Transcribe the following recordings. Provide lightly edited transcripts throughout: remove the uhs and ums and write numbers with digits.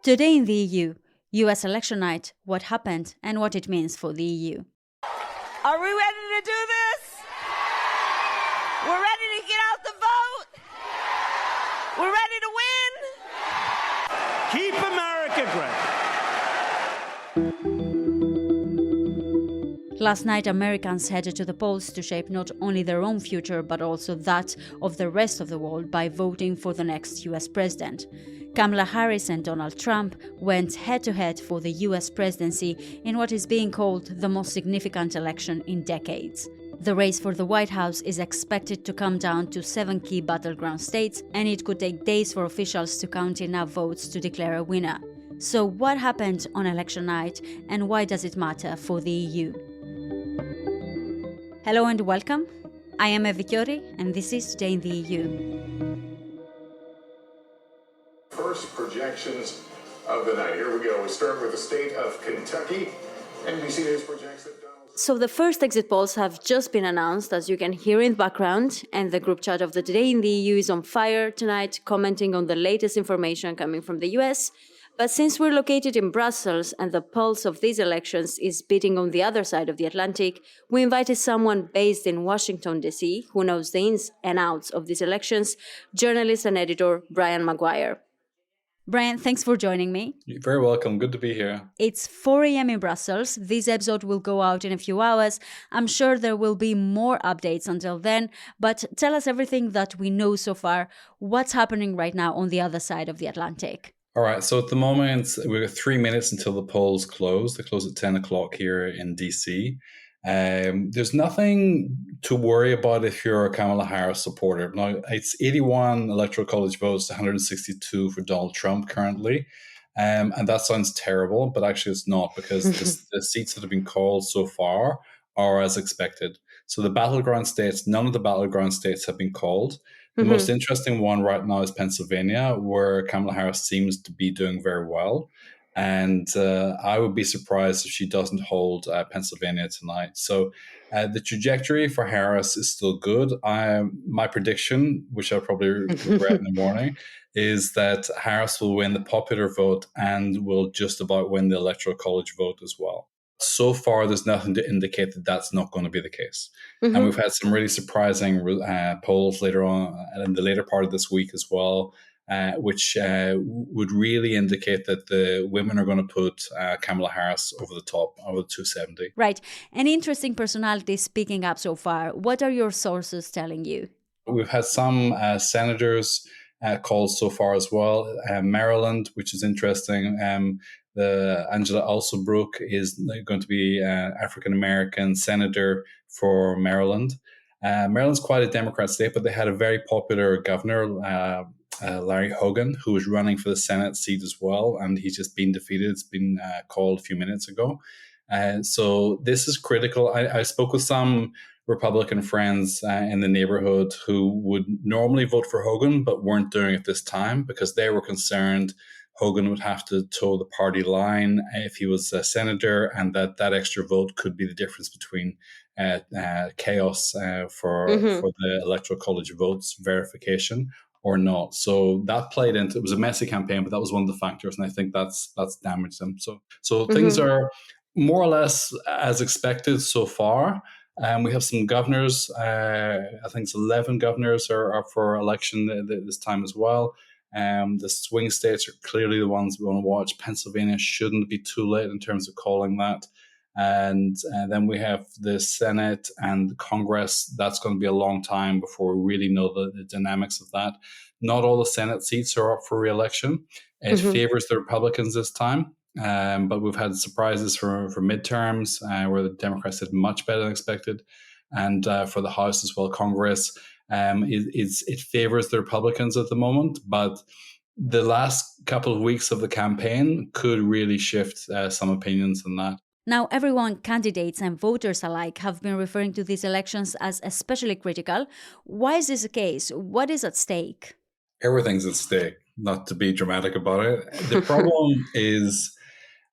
Today in the EU, US election night, what happened and what it means for the EU. Are we ready to do this? We're ready to get out the vote? We're ready to win? Keep America great. Last night, Americans headed to the polls to shape not only their own future, but also that of the rest of the world by voting for the next US president. Kamala Harris and Donald Trump went head-to-head for the US presidency in what is being called the most significant election in decades. The race for the White House is expected to come down to 7 key battleground states, and it could take days for officials to count enough votes to declare a winner. So what happened on election night, and why does it matter for the EU? Hello and welcome. I am Evi Kiorri, and this is Today in the EU. First projections of the night. Here we go. We start with the state of Kentucky. NBC News projects that So the first exit polls have just been announced, as you can hear in the background, and the group chat of the Today in the EU is on fire tonight, commenting on the latest information coming from the US. But since we're located in Brussels and the pulse of these elections is beating on the other side of the Atlantic, we invited someone based in Washington, D.C., who knows the ins and outs of these elections, journalist and editor Brian Maguire. Brian, thanks for joining me. You're very welcome. Good to be here. It's 4 a.m. in Brussels. This episode will go out in a few hours. I'm sure there will be more updates until then, but tell us everything that we know so far. What's happening right now on the other side of the Atlantic? All right. So at the moment, we've got 3 minutes until the polls close. They close at 10 o'clock here in DC. There's nothing to worry about if you're a Kamala Harris supporter. Now, it's 81 electoral college votes, 162 for Donald Trump currently. And that sounds terrible, but actually it's not, because the seats that have been called so far are as expected. So the Battleground States, none of the Battleground States have been called. The most interesting one right now is Pennsylvania, where Kamala Harris seems to be doing very well. And I would be surprised if she doesn't hold Pennsylvania tonight. So the trajectory for Harris is still good. My prediction, which I'll probably regret in the morning, is that Harris will win the popular vote and will just about win the electoral college vote as well. So far, there's nothing to indicate that that's not going to be the case. And we've had some really surprising polls later on in the later part of this week as well, which would really indicate that the women are going to put Kamala Harris over the top, over the 270. Right. An interesting personality speaking up so far. What are your sources telling you? We've had some senators called so far as well. Maryland, which is interesting. The Angela Alsobrook is going to be an African-American senator for Maryland. Maryland's quite a Democrat state, but they had a very popular governor, Larry Hogan, who was running for the Senate seat as well, and he's just been defeated. It's been called a few minutes ago. So this is critical. I spoke with some Republican friends in the neighborhood who would normally vote for Hogan, but weren't doing it this time because they were concerned Hogan would have to toe the party line if he was a senator, and that extra vote could be the difference between chaos for the electoral college votes verification or not. So that played into, it was a messy campaign, but that was one of the factors, and I think that's damaged them. So things are more or less as expected so far. We have some governors. I think it's 11 governors are up for election this time as well. The swing states are clearly the ones we want to watch. Pennsylvania shouldn't be too late in terms of calling that. And then we have the Senate and Congress. That's going to be a long time before we really know the dynamics of that. Not all the Senate seats are up for re-election. It favors the Republicans this time. But we've had surprises for midterms where the Democrats did much better than expected. And for the House as well, Congress, it favors the Republicans at the moment. But the last couple of weeks of the campaign could really shift some opinions on that. Now, everyone, candidates and voters alike, have been referring to these elections as especially critical. Why is this the case? What is at stake? Everything's at stake, not to be dramatic about it. The problem is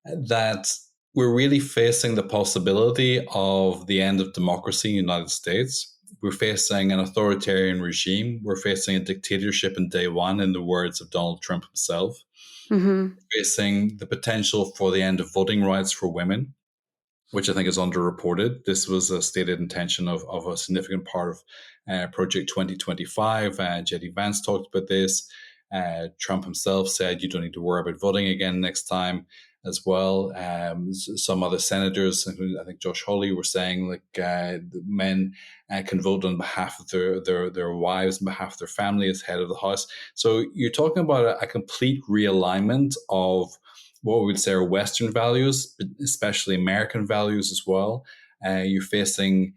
that we're really facing the possibility of the end of democracy in the United States. we're facing an authoritarian regime. We're facing a dictatorship in day one, in the words of Donald Trump himself. Mm-hmm. Facing the potential for the end of voting rights for women, which I think is underreported. This was a stated intention of a significant part of Project 2025. J.D. Vance talked about this. Trump himself said you don't need to worry about voting again next time as well. Some other senators, including I think Josh Hawley, were saying men can vote on behalf of their wives, on behalf of their family as head of the House. So you're talking about a complete realignment of what we would say are Western values, but especially American values as well. You're facing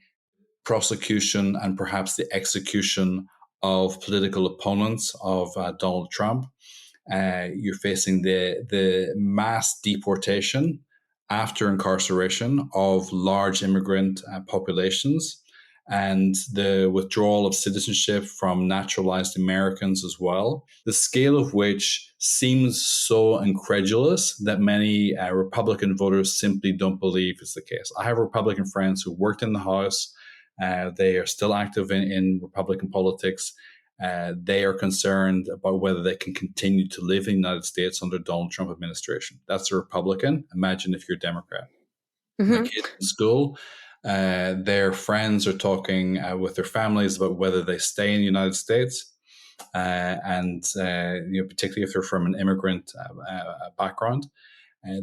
prosecution and perhaps the execution of political opponents of Donald Trump. You're facing the mass deportation after incarceration of large immigrant populations, and the withdrawal of citizenship from naturalized Americans as well, the scale of which seems so incredulous that many Republican voters simply don't believe is the case. I have Republican friends who worked in the House. They are still active in Republican politics. They are concerned about whether they can continue to live in the United States under Donald Trump administration. That's a Republican. Imagine if you're a Democrat. Mm-hmm. My kids in school, their friends are talking with their families about whether they stay in the United States, and particularly if they're from an immigrant background.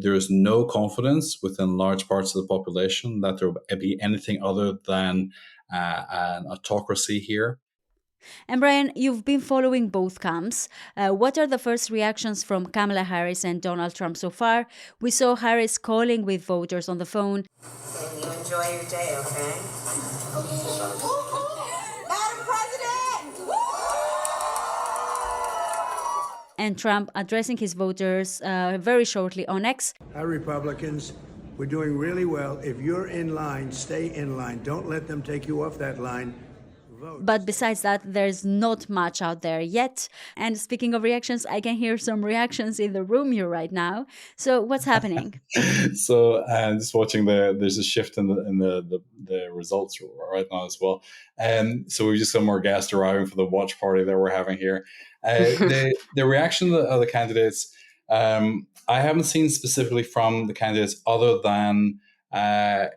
There is no confidence within large parts of the population that there will be anything other than an autocracy here. And Brian, you've been following both camps. What are the first reactions from Kamala Harris and Donald Trump so far? We saw Harris calling with voters on the phone. And you enjoy your day, okay? Madam President! And Trump addressing his voters very shortly on X. Our Republicans, we're doing really well. If you're in line, stay in line. Don't let them take you off that line. But besides that, there's not much out there yet. And speaking of reactions, I can hear some reactions in the room here right now. So what's happening? So just watching there's a shift in the results right now as well. So we've just got more guests arriving for the watch party that we're having here. The reaction of the candidates, I haven't seen specifically from the candidates other than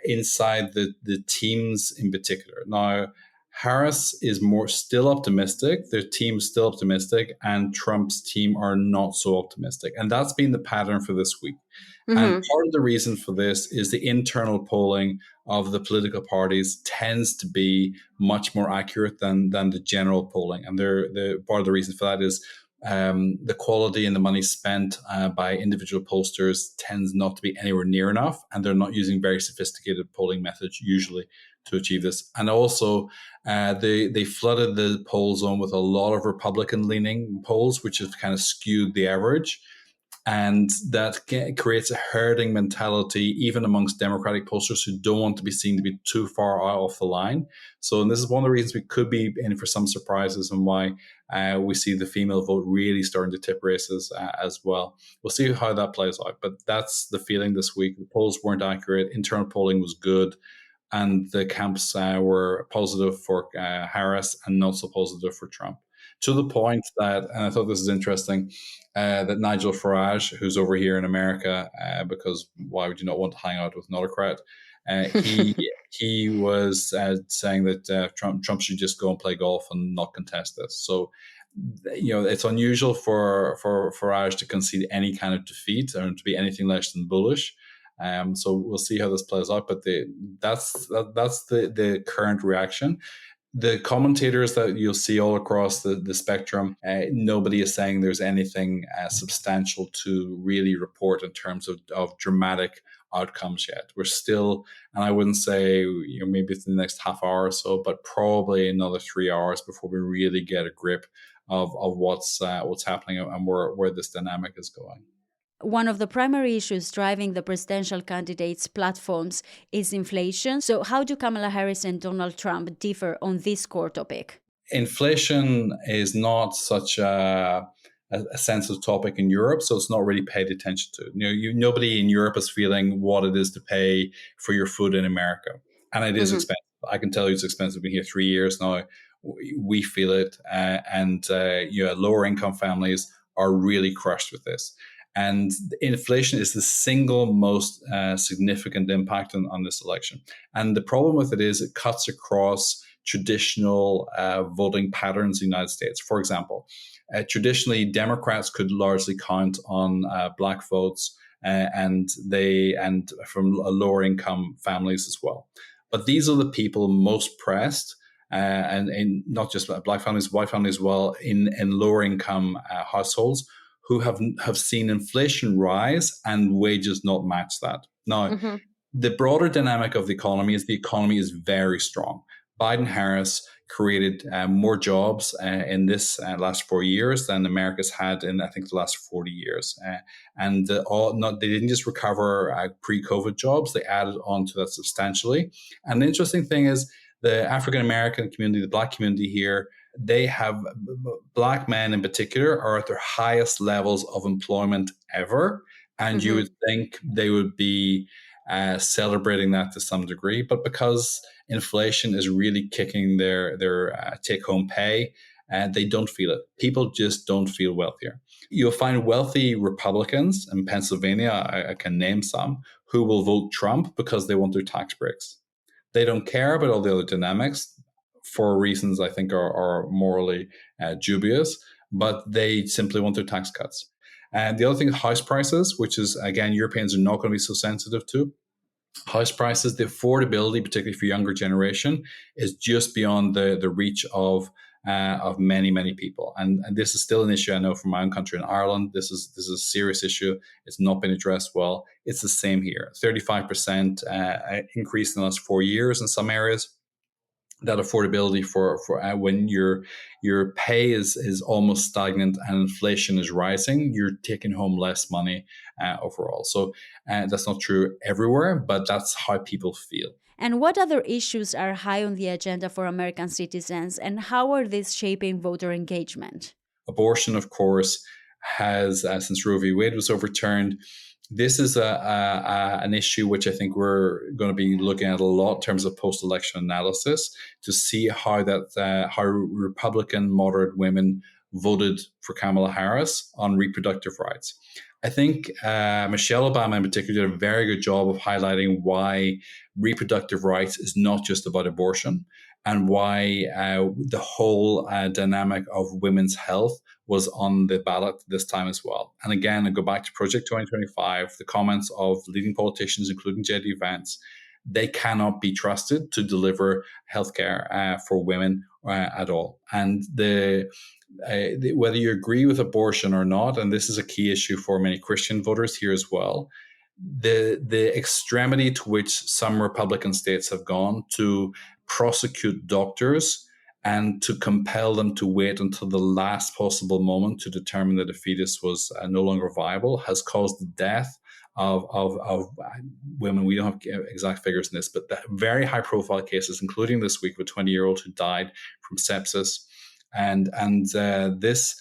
inside the teams in particular. Now, Harris is still optimistic. Their team's still optimistic, and Trump's team are not so optimistic. And that's been the pattern for this week. Mm-hmm. And part of the reason for this is the internal polling of the political parties tends to be much more accurate than the general polling. And part of the reason for that is the quality and the money spent by individual pollsters tends not to be anywhere near enough, and they're not using very sophisticated polling methods usually to achieve this. And also, they flooded the poll zone with a lot of Republican-leaning polls, which has kind of skewed the average. And that creates a herding mentality, even amongst Democratic pollsters who don't want to be seen to be too far off the line. So, and this is one of the reasons we could be in for some surprises, and why we see the female vote really starting to tip races as well. We'll see how that plays out. But that's the feeling this week. The polls weren't accurate. Internal polling was good. And the camps were positive for Harris and not so positive for Trump. To the point that, and I thought this is interesting, that Nigel Farage, who's over here in America, because why would you not want to hang out with an autocrat? He was saying that Trump should just go and play golf and not contest this. So, it's unusual for Farage to concede any kind of defeat or to be anything less than bullish. So we'll see how this plays out, but that's the current reaction. The commentators that you'll see all across the spectrum, nobody is saying there's anything substantial to really report in terms of dramatic outcomes yet. We're still, and I wouldn't say maybe it's in the next half hour or so, but probably another 3 hours before we really get a grip of what's happening and where this dynamic is going. One of the primary issues driving the presidential candidates' platforms is inflation. So how do Kamala Harris and Donald Trump differ on this core topic? Inflation is not such a sensitive topic in Europe, so it's not really paid attention to. Nobody in Europe is feeling what it is to pay for your food in America, and it is expensive. I can tell you it's expensive. I've been here 3 years now. We feel it, and lower income families are really crushed with this. And inflation is the single most significant impact on this election. And the problem with it is it cuts across traditional voting patterns in the United States. For example, traditionally, Democrats could largely count on black votes and from lower income families as well. But these are the people most pressed, and not just black families, white families as well, in lower income households who have seen inflation rise and wages not match that. Now, the broader dynamic of the economy is very strong. Biden-Harris created more jobs in this last 4 years than America's had in, I think, the last 40 years. They didn't just recover pre-COVID jobs, they added on to that substantially. And the interesting thing is the African-American community, the Black community here, they have, Black men in particular, are at their highest levels of employment ever. And you would think they would be celebrating that to some degree. But because inflation is really kicking their take-home pay, and they don't feel it. People just don't feel wealthier. You'll find wealthy Republicans in Pennsylvania, I can name some, who will vote Trump because they want their tax breaks. They don't care about all the other dynamics for reasons I think are morally dubious, but they simply want their tax cuts. And the other thing is house prices, which is, again, Europeans are not going to be so sensitive to. House prices, the affordability, particularly for younger generation, is just beyond the reach of many, many people. And this is still an issue I know from my own country in Ireland. This is a serious issue. It's not been addressed well. It's the same here. 35% increase in the last 4 years in some areas. That affordability for when your pay is almost stagnant and inflation is rising, you're taking home less money overall. So that's not true everywhere, but that's how people feel. And what other issues are high on the agenda for American citizens, and how are these shaping voter engagement? Abortion, of course, has, since Roe v. Wade was overturned, this is an issue which I think we're going to be looking at a lot in terms of post-election analysis to see how Republican moderate women voted for Kamala Harris on reproductive rights. I think Michelle Obama in particular did a very good job of highlighting why reproductive rights is not just about abortion, and why the whole dynamic of women's health was on the ballot this time as well. And again, I go back to Project 2025, the comments of leading politicians, including J.D. Vance, they cannot be trusted to deliver healthcare for women at all. And whether you agree with abortion or not, and this is a key issue for many Christian voters here as well, the extremity to which some Republican states have gone to prosecute doctors and to compel them to wait until the last possible moment to determine that a fetus was no longer viable has caused the death of women. We don't have exact figures in this, but the very high profile cases, including this week of a 20-year-old who died from sepsis. And this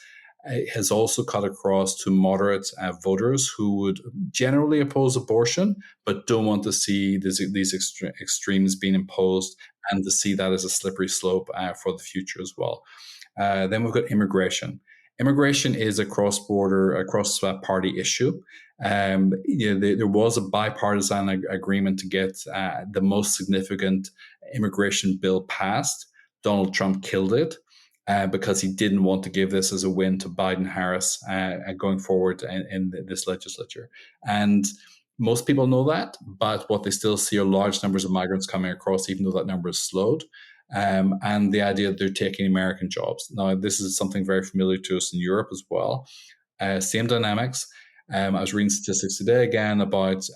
has also cut across to moderate voters who would generally oppose abortion, but don't want to see these extremes being imposed and to see that as a slippery slope for the future as well. Then we've got immigration. Immigration is a cross-party issue. There was a bipartisan agreement to get the most significant immigration bill passed. Donald Trump killed it. Because he didn't want to give this as a win to Biden-Harris going forward in this legislature. And most people know that, but what they still see are large numbers of migrants coming across, even though that number is slowed. And the idea that they're taking American jobs. Now, this is something very familiar to us in Europe as well. Same dynamics. I was reading statistics today again about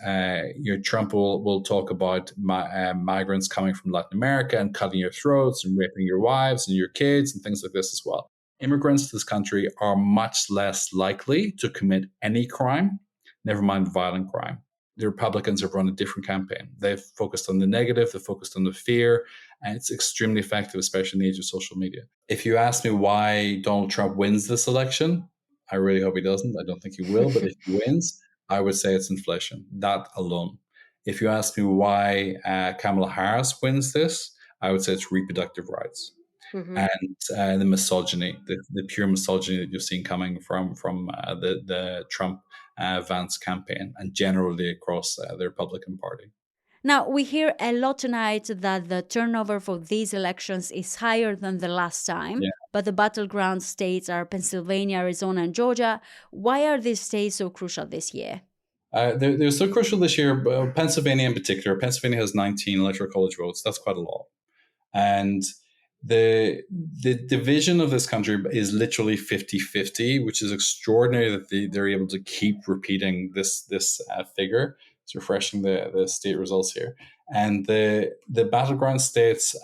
Trump will talk about migrants coming from Latin America and cutting your throats and raping your wives and your kids and things like this as well. Immigrants to this country are much less likely to commit any crime, never mind violent crime. The Republicans have run a different campaign. They've focused on the negative, they've focused on the fear, and it's extremely effective, especially in the age of social media. If you ask me why Donald Trump wins this election, I really hope he doesn't. I don't think he will. But if he wins, I would say it's inflation, that alone. If you ask me why Kamala Harris wins this, I would say it's reproductive rights and the misogyny, the pure misogyny that you've seen coming from the Trump Vance campaign and generally across the Republican Party. Now, we hear a lot tonight that the turnover for these elections is higher than the last time, but the battleground states are Pennsylvania, Arizona, and Georgia. Why are these states so crucial this year? They're so crucial this year, Pennsylvania in particular. Pennsylvania has 19 electoral college votes. That's quite a lot. And the division of this country is literally 50-50, which is extraordinary that they're able to keep repeating this figure. It's refreshing the state results here. And the battleground states,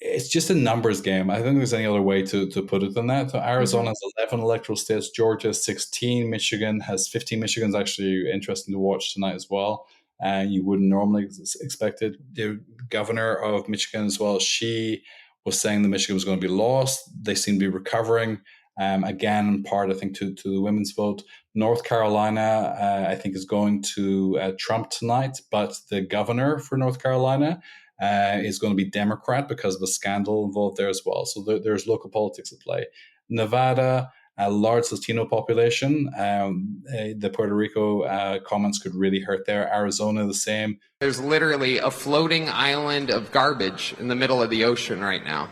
it's just a numbers game. I don't think there's any other way to put it than that. So Arizona has 11 electoral states, Georgia has 16, Michigan has 15. Michigan's actually interesting to watch tonight as well. And you wouldn't normally expect it. The governor of Michigan as well, she was saying that Michigan was going to be lost. They seem to be recovering. Again, in part, I think, to the women's vote. North Carolina, I think, is going to Trump tonight, but the governor for North Carolina is going to be Democrat because of a scandal involved there as well. So there's local politics at play. Nevada, a large Latino population. The Puerto Rico comments could really hurt there. Arizona, the same. There's literally a floating island of garbage in the middle of the ocean right now.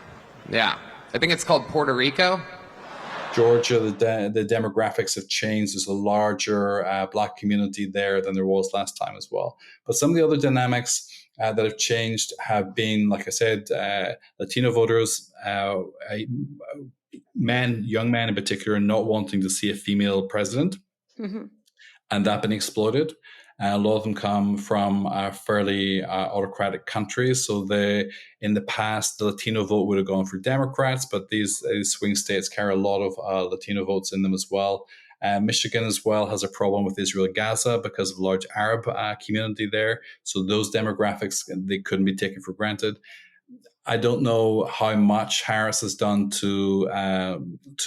Yeah. I think it's called Puerto Rico. Georgia, the demographics have changed. There's a larger Black community there than there was last time as well. But some of the other dynamics that have changed have been, like I said, Latino voters, young men in particular, not wanting to see a female president, and that been exploded. A lot of them come from fairly autocratic countries. So in the past, the Latino vote would have gone for Democrats, but these swing states carry a lot of Latino votes in them as well. Michigan as well has a problem with Israel-Gaza because of a large Arab community there. So those demographics, they couldn't be taken for granted. I don't know how much Harris has done to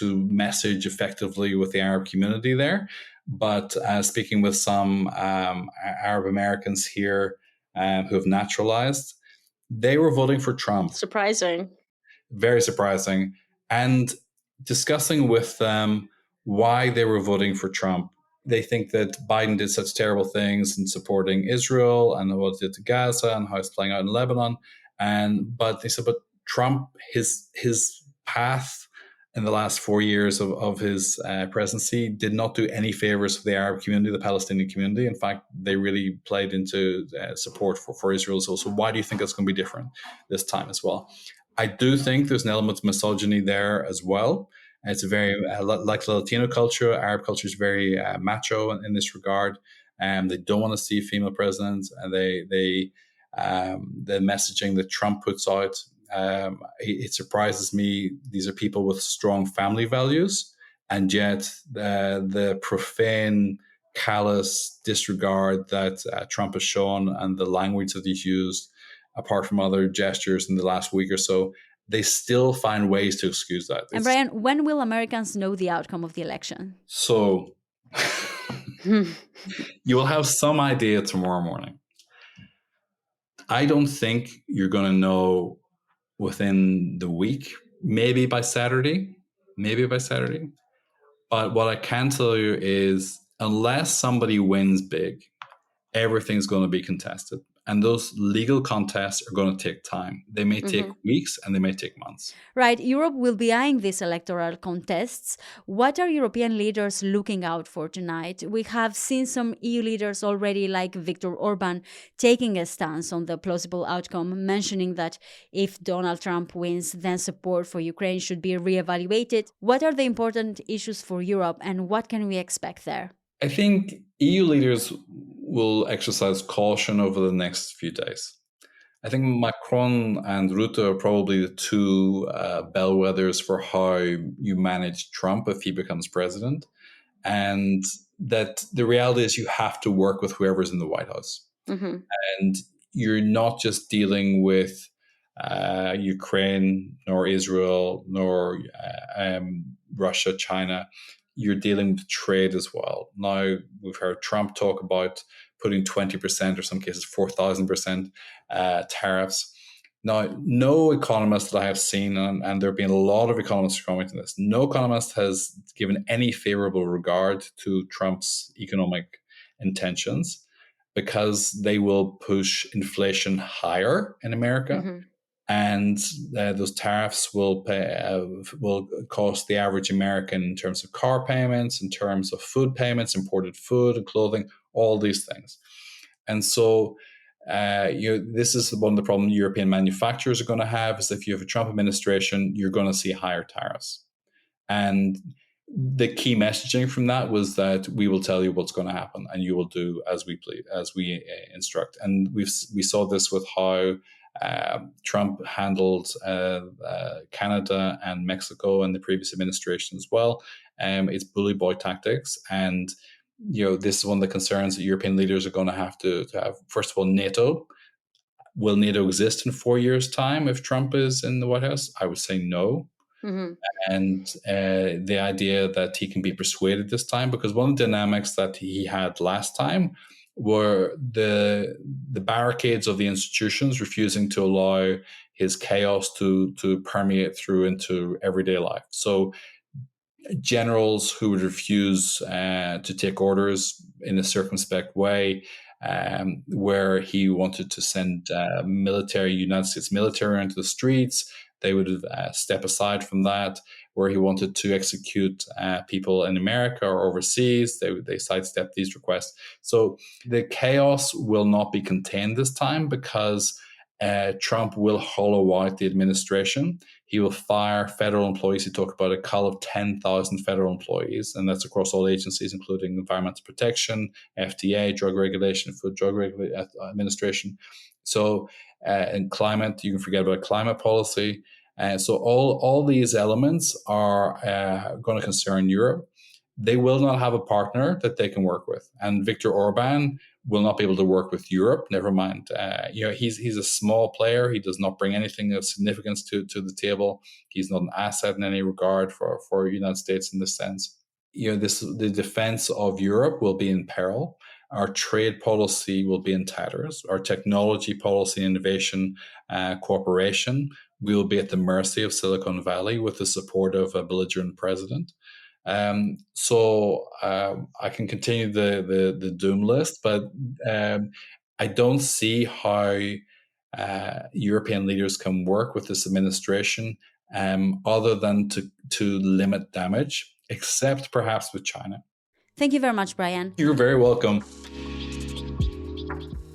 message effectively with the Arab community there. But speaking with some Arab Americans here who have naturalized, they were voting for Trump. Surprising. Very surprising. And discussing with them why they were voting for Trump. They think that Biden did such terrible things in supporting Israel and what it did to Gaza and how it's playing out in Lebanon. But they said, but Trump, his path in the last 4 years of his presidency did not do any favors for the Arab community, the Palestinian community. In fact, they really played into support for Israel. So why do you think that's going to be different this time as well? I do think there's an element of misogyny there as well. It's a very, like the Latino culture, Arab culture is very macho in this regard. They don't want to see female presidents. And the messaging that Trump puts out, it surprises me. These are people with strong family values, and yet the profane, callous disregard that Trump has shown and the language that he's used, apart from other gestures in the last week or so, they still find ways to excuse that. And Brian, when will Americans know the outcome of the election? So you will have some idea tomorrow morning. I don't think you're going to know within the week, maybe by Saturday. But what I can tell you is unless somebody wins big, everything's going to be contested. And those legal contests are going to take time. They may take weeks and they may take months. Right. Europe will be eyeing these electoral contests. What are European leaders looking out for tonight? We have seen some EU leaders already, like Viktor Orban, taking a stance on the plausible outcome, mentioning that if Donald Trump wins, then support for Ukraine should be reevaluated. What are the important issues for Europe and what can we expect there? I think EU leaders will exercise caution over the next few days. I think Macron and Rutte are probably the two bellwethers for how you manage Trump if he becomes president. And that the reality is you have to work with whoever's in the White House. And you're not just dealing with Ukraine, nor Israel, nor Russia, China. You're dealing with trade as well. Now, we've heard Trump talk about putting 20% or some cases 4,000% tariffs. Now, no economist that I have seen, and there have been a lot of economists commenting on this, no economist has given any favorable regard to Trump's economic intentions, because they will push inflation higher in America. And those tariffs will cost the average American in terms of car payments, in terms of food payments, imported food and clothing, all these things. And so this is one of the problems European manufacturers are going to have, is if you have a Trump administration, you're going to see higher tariffs. And the key messaging from that was that we will tell you what's going to happen, and you will do as we instruct. And we saw this with how Trump handled Canada and Mexico in the previous administration as well. It's bully boy tactics, and this is one of the concerns that European leaders are going to have. First of all, NATO. Will NATO exist in 4 years' time if Trump is in the White House? I would say no. And the idea that he can be persuaded this time, because one of the dynamics that he had last time were the barricades of the institutions refusing to allow his chaos to permeate through into everyday life. So generals who would refuse to take orders in a circumspect way, where he wanted to send United States military into the streets, they would step aside from that. Where he wanted to execute people in America or overseas, they sidestep these requests. So the chaos will not be contained this time, because Trump will hollow out the administration. He will fire federal employees. He talked about a cull of 10,000 federal employees, and that's across all agencies, including environmental protection, FDA, drug regulation, food drug administration. So in climate, you can forget about climate policy. And so all these elements are going to concern Europe. They will not have a partner that they can work with. And Viktor Orban will not be able to work with Europe. Never mind. He's a small player. He does not bring anything of significance to the table. He's not an asset in any regard for the United States in this sense. The defense of Europe will be in peril. Our trade policy will be in tatters. Our technology policy, innovation, cooperation will be at the mercy of Silicon Valley with the support of a belligerent president. So I can continue the doom list, but I don't see how European leaders can work with this administration other than to limit damage, except perhaps with China. Thank you very much, Brian. You're very welcome.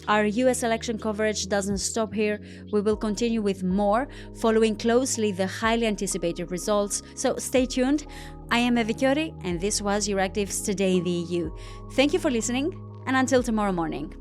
Our US election coverage doesn't stop here. We will continue with more, following closely the highly anticipated results. So stay tuned. I am Evi Kiorri, and this was Euractiv's Today in the EU. Thank you for listening, and until tomorrow morning.